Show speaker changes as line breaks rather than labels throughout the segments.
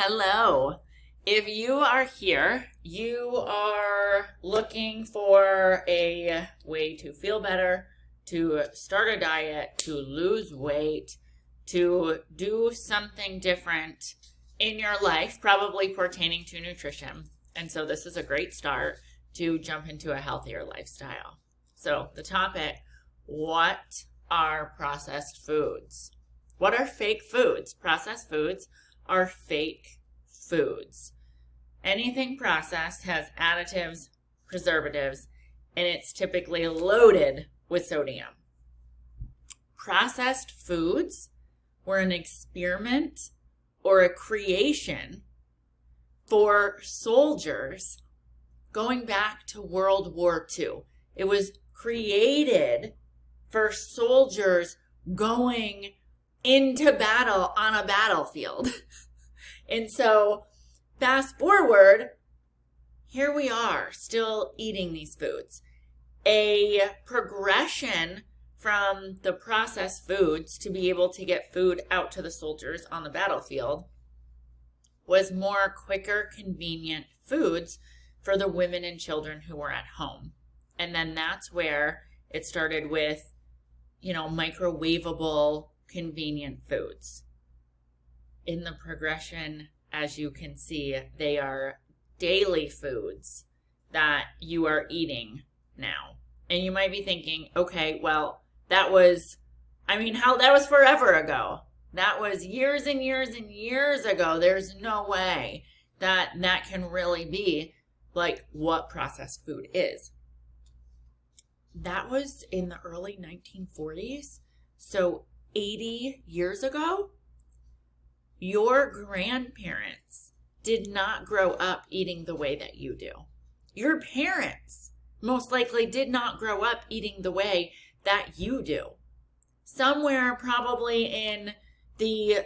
Hello. If you are here, you are looking for a way to feel better, to start a diet, to lose weight, to do something different in your life, probably pertaining to nutrition. And so this is a great start to jump into a healthier lifestyle. So the topic, what are processed foods? What are fake foods? Processed foods are fake foods. Anything processed has additives, preservatives, and it's typically loaded with sodium. Processed foods were an experiment or a creation for soldiers going back to World War II. It was created for soldiers going into battle on a battlefield. And so fast forward, here we are still eating these foods. A progression from the processed foods to be able to get food out to the soldiers on the battlefield was more quicker, convenient foods for the women and children who were at home. And then that's where it started with, microwavable, convenient foods. In the progression, as you can see, they are daily foods that you are eating now. And you might be thinking, okay, well, that was forever ago. That was years and years and years ago. There's no way that can really be like what processed food is. That was in the early 1940s. So 80 years ago, your grandparents did not grow up eating the way that you do. Your parents most likely did not grow up eating the way that you do. Somewhere probably in the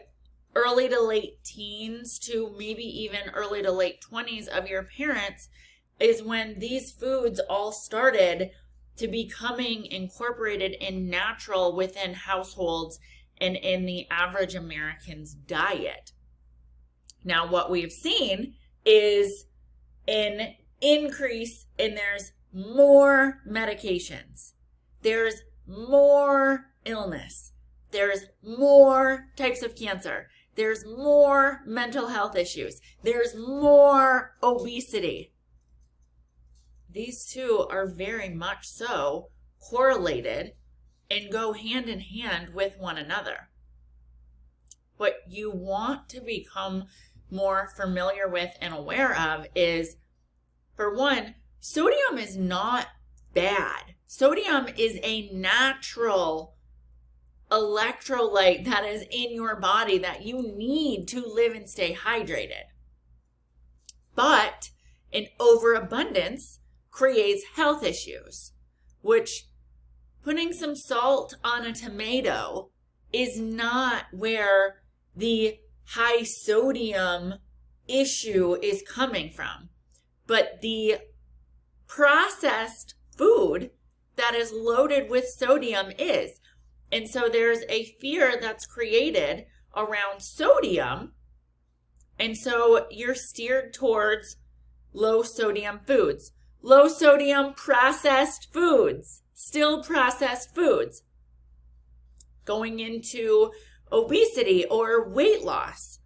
early to late teens to maybe even early to late 20s of your parents is when these foods all started to becoming incorporated and natural within households and in the average American's diet. Now, what we've seen is an increase and there's more medications. There's more illness. There's more types of cancer. There's more mental health issues. There's more obesity. These two are very much so correlated and go hand in hand with one another. What you want to become more familiar with and aware of is, for one, sodium is not bad. Sodium is a natural electrolyte that is in your body that you need to live and stay hydrated. But an overabundance creates health issues, which putting some salt on a tomato is not where the high sodium issue is coming from, but the processed food that is loaded with sodium is. And so there's a fear that's created around sodium. And so you're steered towards low sodium foods, low sodium processed foods, still processed foods. Going into obesity or weight loss,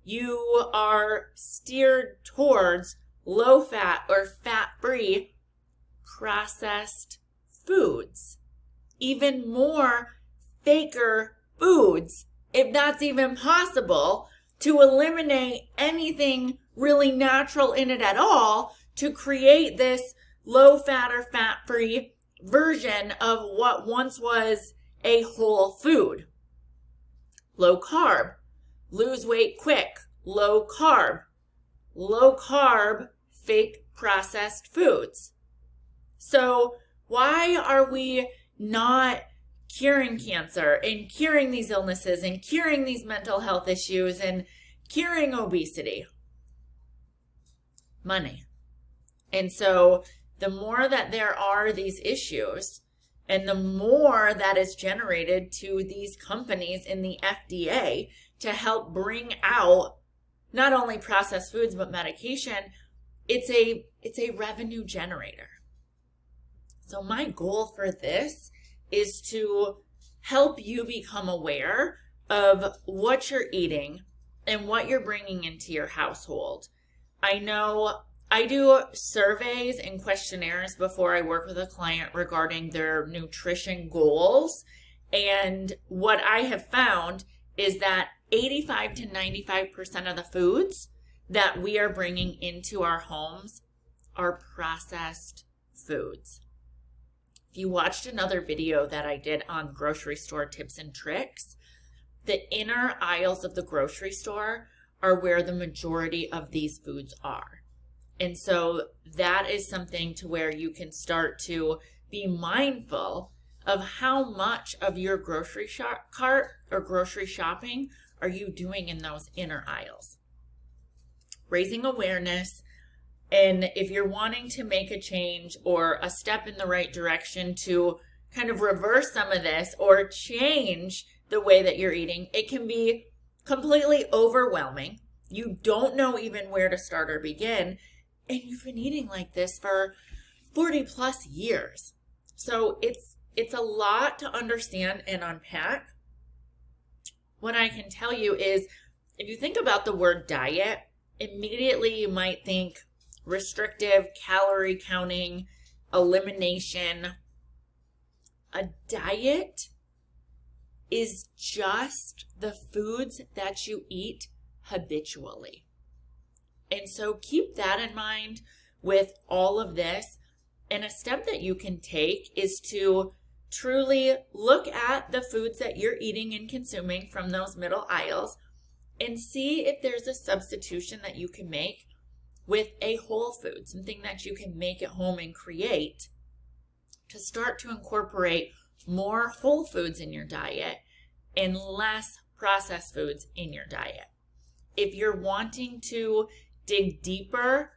you are steered towards low fat or fat-free processed foods. Even more faker foods, if that's even possible, to eliminate anything really natural in it at all, to create this low fat or fat-free version of what once was a whole food. Low carb, lose weight quick, low carb, fake processed foods. So why are we not curing cancer and curing these illnesses and curing these mental health issues and curing obesity? Money. And so the more that there are these issues and the more that is generated to these companies in the FDA to help bring out not only processed foods, but medication, it's a revenue generator. So my goal for this is to help you become aware of what you're eating and what you're bringing into your household. I know I do surveys and questionnaires before I work with a client regarding their nutrition goals. And what I have found is that 85 to 95% of the foods that we are bringing into our homes are processed foods. If you watched another video that I did on grocery store tips and tricks, the inner aisles of the grocery store are where the majority of these foods are. And so that is something to where you can start to be mindful of how much of your grocery cart or grocery shopping are you doing in those inner aisles. Raising awareness, and if you're wanting to make a change or a step in the right direction to kind of reverse some of this or change the way that you're eating, it can be completely overwhelming. You don't know even where to start or begin, and you've been eating like this for 40 plus years. So it's a lot to understand and unpack. What I can tell you is, if you think about the word diet, immediately you might think restrictive, calorie counting, elimination. A diet is just the foods that you eat habitually. And so keep that in mind with all of this. And a step that you can take is to truly look at the foods that you're eating and consuming from those middle aisles and see if there's a substitution that you can make with a whole food, something that you can make at home and create to start to incorporate more whole foods in your diet and less processed foods in your diet. If you're wanting to dig deeper,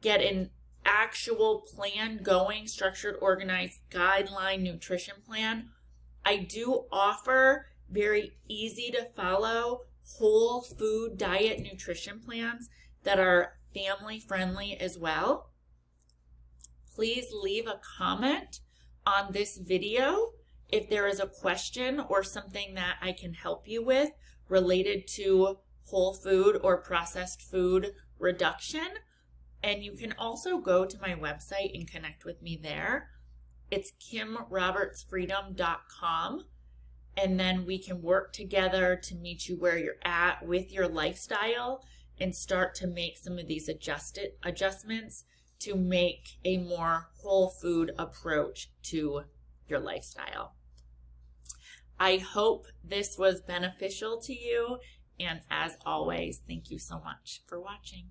get an actual plan going, structured, organized, guideline nutrition plan, I do offer very easy to follow whole food diet nutrition plans that are family friendly as well. Please leave a comment on this video if there is a question or something that I can help you with related to whole food or processed food reduction. And you can also go to my website and connect with me there. It's kimrobertsfreedom.com. And then we can work together to meet you where you're at with your lifestyle and start to make some of these adjustments to make a more whole food approach to your lifestyle. I hope this was beneficial to you. And as always, thank you so much for watching.